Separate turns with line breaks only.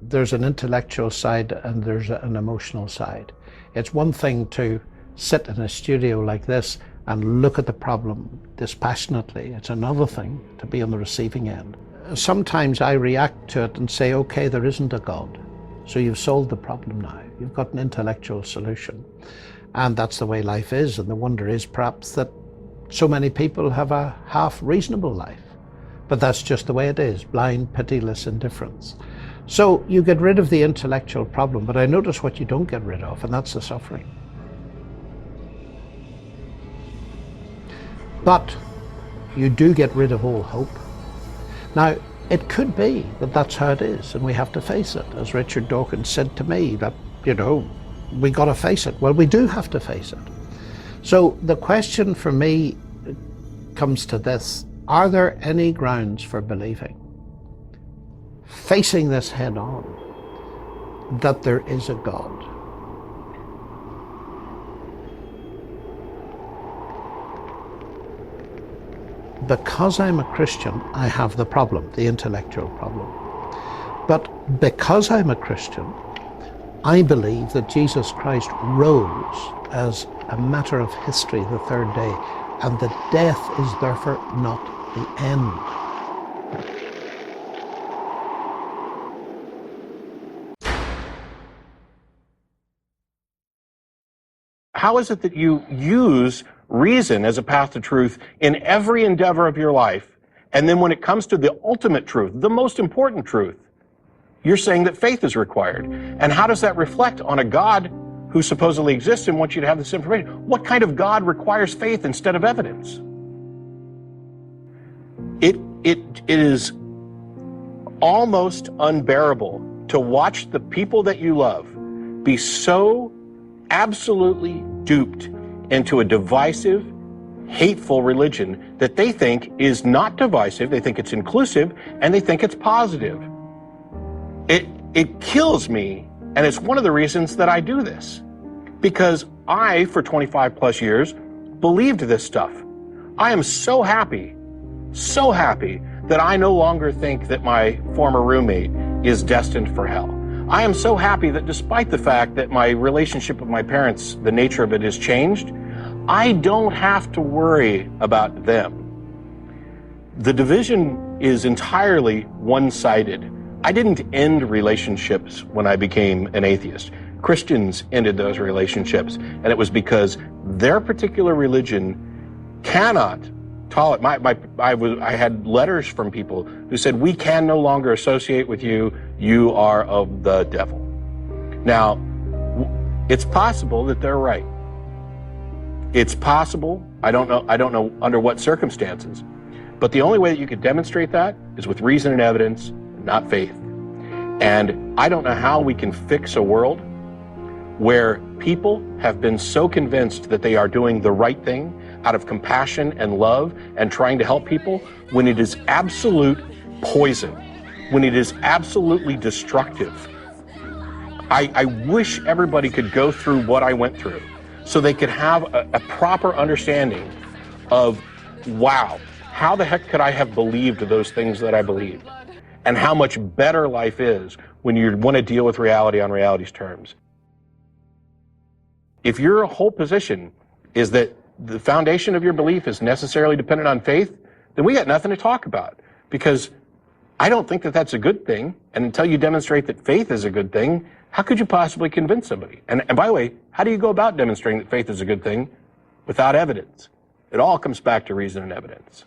there's an intellectual side and there's an emotional side. It's one thing to sit in a studio like this and look at the problem dispassionately. It's another thing to be on the receiving end. Sometimes I react to it and say, okay, there isn't a God. So you've solved the problem now. You've got an intellectual solution. And that's the way life is. And the wonder is perhaps that so many people have a half reasonable life. But that's just the way it is, blind, pitiless indifference. So you get rid of the intellectual problem, but I notice what you don't get rid of, and that's the suffering. But you do get rid of all hope. Now, it could be that that's how it is, and we have to face it. As Richard Dawkins said to me, that, we got to face it. Well, we do have to face it. So the question for me comes to this: are there any grounds for believing, facing this head on, that there is a God? Because I'm a Christian, I have the problem, the intellectual problem. But because I'm a Christian, I believe that Jesus Christ rose as a matter of history the third day, and that death is therefore not the end.
How is it that you use reason as a path to truth in every endeavor of your life, and then when it comes to the ultimate truth, the most important truth, you're saying that faith is required? And how does that reflect on a God who supposedly exists and wants you to have this information? What kind of God requires faith instead of evidence? It is almost unbearable to watch the people that you love be so absolutely duped into a divisive, hateful religion that they think is not divisive, they think it's inclusive, and they think it's positive. It kills me, and it's one of the reasons that I do this. Because I, for 25 plus years, believed this stuff. I am so happy that I no longer think that my former roommate is destined for hell. I am so happy that despite the fact that my relationship with my parents, the nature of it has changed, I don't have to worry about them. The division is entirely one-sided. I didn't end relationships when I became an atheist. Christians ended those relationships, and it was because their particular religion cannot tolerate. I had letters from people who said, we can no longer associate with you. You are of the devil. Now, it's possible that they're right. It's possible. I don't know under what circumstances. But the only way that you could demonstrate that is with reason and evidence, not faith. And I don't know how we can fix a world where people have been so convinced that they are doing the right thing out of compassion and love and trying to help people, when it is absolute poison, when it is absolutely destructive. I wish everybody could go through what I went through so they could have a proper understanding of, wow, how the heck could I have believed those things that I believed? And how much better life is when you want to deal with reality on reality's terms. If your whole position is that the foundation of your belief is necessarily dependent on faith, then we got nothing to talk about, because I don't think that that's a good thing. And until you demonstrate that faith is a good thing, how could you possibly convince somebody? And by the way, how do you go about demonstrating that faith is a good thing without evidence? It all comes back to reason and evidence.